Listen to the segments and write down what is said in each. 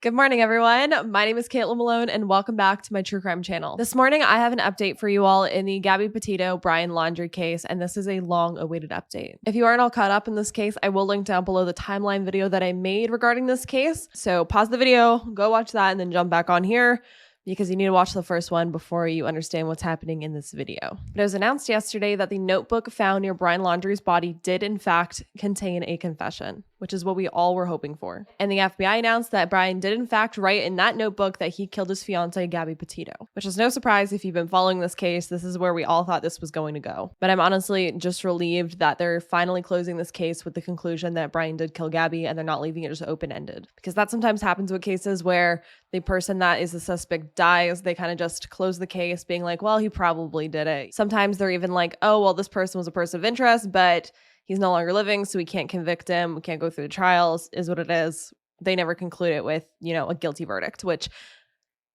Good morning, everyone. My name is Kait Malone, and welcome back to my true crime channel. This morning, I have an update for you all in the Gabbie Petito Brian Laundrie case, and this is a long-awaited update. If you aren't all caught up in this case, I will link down below the timeline video that I made regarding this case. So pause the video, go watch that, and then jump back on here, because you need to watch the first one before you understand what's happening in this video. It was announced yesterday that the notebook found near Brian Laundrie's body did in fact contain a confession, which is what we all were hoping for. And the FBI announced that Brian did in fact write in that notebook that he killed his fiancée, Gabbie Petito, which is no surprise if you've been following this case. This is where we all thought this was going to go. But I'm honestly just relieved that they're finally closing this case with the conclusion that Brian did kill Gabbie, and they're not leaving it just open-ended. Because that sometimes happens with cases where the person that is the suspect dies, they kind of just close the case being like, well, he probably did it. Sometimes they're even like, oh, well, this person was a person of interest, but he's no longer living, so we can't convict him. We can't go through the trials, is what it is. They never conclude it with, a guilty verdict, which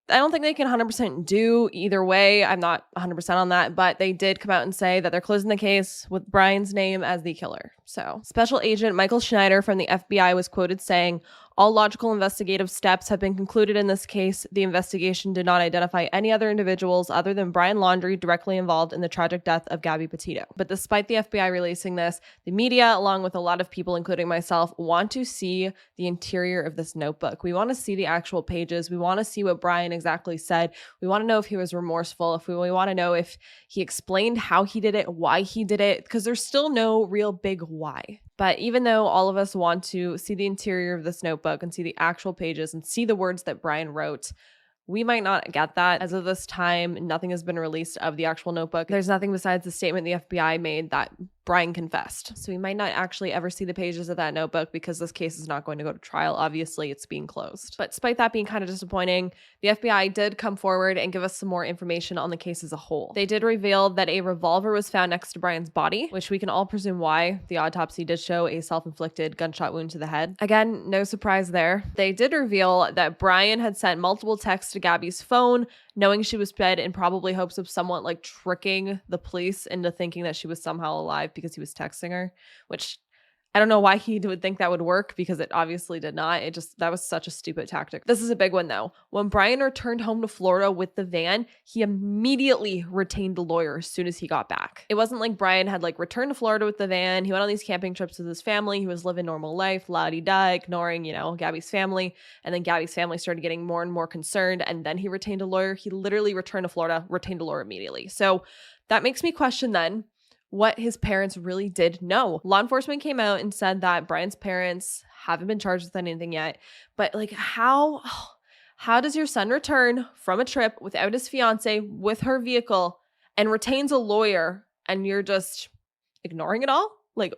I don't think they can 100% do either way. I'm not 100% on that, but they did come out and say that they're closing the case with Brian's name as the killer. So Special Agent Michael Schneider from the FBI was quoted saying, "All logical investigative steps have been concluded in this case. The investigation did not identify any other individuals other than Brian Laundrie directly involved in the tragic death of Gabbie Petito." But despite the FBI releasing this, the media, along with a lot of people, including myself, want to see the interior of this notebook. We want to see the actual pages. We want to see what Brian exactly said. We want to know if he was remorseful. If we want to know if he explained how he did it, why he did it, because there's still no real big why. But even though all of us want to see the interior of this notebook and see the actual pages and see the words that Brian wrote, we might not get that. As of this time, nothing has been released of the actual notebook. There's nothing besides the statement the FBI made that Brian confessed. So we might not actually ever see the pages of that notebook because this case is not going to go to trial. Obviously, it's being closed. But despite that being kind of disappointing, the FBI did come forward and give us some more information on the case as a whole. They did reveal that a revolver was found next to Brian's body, which we can all presume why. The autopsy did show a self-inflicted gunshot wound to the head. Again, no surprise there. They did reveal that Brian had sent multiple texts to Gabbie's phone, knowing she was dead in probably hopes of somewhat like tricking the police into thinking that she was somehow alive because he was texting her, which I don't know why he would think that would work, because it obviously did not. That was such a stupid tactic. This is a big one though. When Brian returned home to Florida with the van, he immediately retained a lawyer as soon as he got back. It wasn't like Brian had returned to Florida with the van. He went on these camping trips with his family. He was living normal life, la-di-da, ignoring, Gabbie's family. And then Gabbie's family started getting more and more concerned. And then he retained a lawyer. He literally returned to Florida, retained a lawyer immediately. So that makes me question then what his parents really did know. Law enforcement came out and said that Brian's parents haven't been charged with anything yet. But how does your son return from a trip without his fiance with her vehicle and retains a lawyer, and you're just ignoring it all?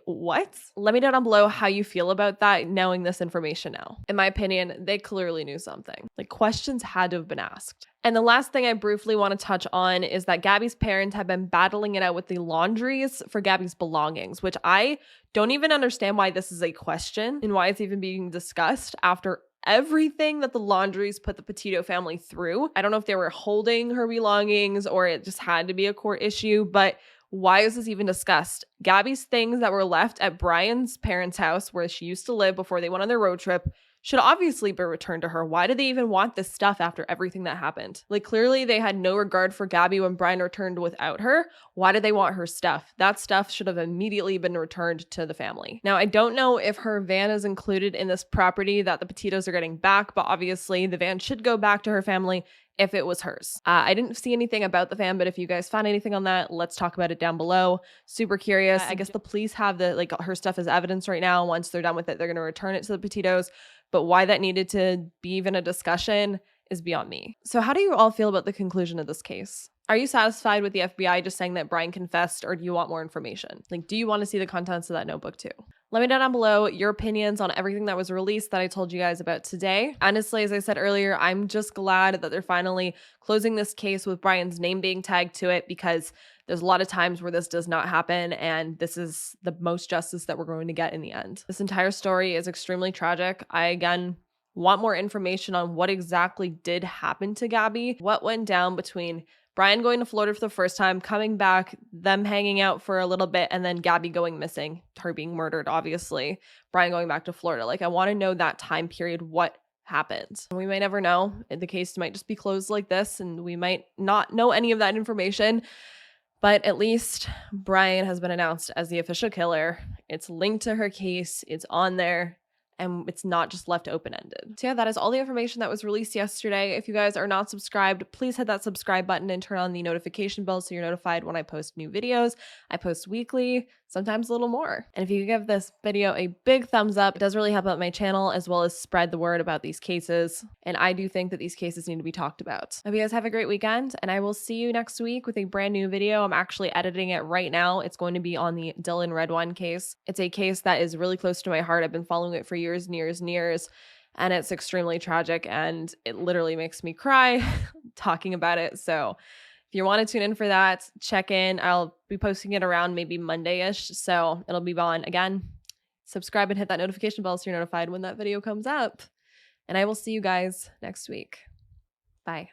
What? Let me know down below how you feel about that, knowing this information now. In my opinion, they clearly knew something. Questions had to have been asked. And the last thing I briefly want to touch on is that Gabbie's parents have been battling it out with the Laundries for Gabbie's belongings, which I don't even understand why this is a question and why it's even being discussed after everything that the Laundries put the Petito family through. I don't know if they were holding her belongings or it just had to be a court issue, but why is this even discussed? Gabbie's things that were left at Brian's parents' house where she used to live before they went on their road trip should obviously be returned to her. Why do they even want this stuff after everything that happened? Clearly they had no regard for Gabbie when Brian returned without her. Why did they want her stuff? That stuff should have immediately been returned to the family. Now, I don't know if her van is included in this property that the Petitos are getting back, but obviously the van should go back to her family if it was hers. I didn't see anything about the van, but if you guys found anything on that, let's talk about it down below. Super curious. I guess the police have her stuff as evidence right now. Once they're done with it, they're going to return it to the Petitos. But why that needed to be even a discussion is beyond me. So how do you all feel about the conclusion of this case? Are you satisfied with the FBI just saying that Brian confessed, or do you want more information? Do you want to see the contents of that notebook too? Let me know down below your opinions on everything that was released that I told you guys about today. Honestly, as I said earlier, I'm just glad that they're finally closing this case with Brian's name being tagged to it, because there's a lot of times where this does not happen, and this is the most justice that we're going to get in the end. This entire story is extremely tragic. I, again, want more information on what exactly did happen to Gabbie, what went down between Brian going to Florida for the first time, coming back, them hanging out for a little bit, and then Gabbie going missing, her being murdered, obviously, Brian going back to Florida. I want to know that time period, what happened. We might never know. The case might just be closed like this, and we might not know any of that information. But at least Brian has been announced as the official killer. It's linked to her case. It's on there. And it's not just left open-ended. So yeah, that is all the information that was released yesterday. If you guys are not subscribed, please hit that subscribe button and turn on the notification bell so you're notified when I post new videos. I post weekly, sometimes a little more. And if you could give this video a big thumbs up, it does really help out my channel as well as spread the word about these cases. And I do think that these cases need to be talked about. Hope you guys have a great weekend, and I will see you next week with a brand new video. I'm actually editing it right now. It's going to be on the Dylan Redwine case. It's a case that is really close to my heart. I've been following it for years and years and years, and it's extremely tragic, and it literally makes me cry talking about it. So if you want to tune in for that, check in. I'll be posting it around maybe Monday-ish, so it'll be on. Again, subscribe and hit that notification bell so you're notified when that video comes up. And I will see you guys next week. Bye.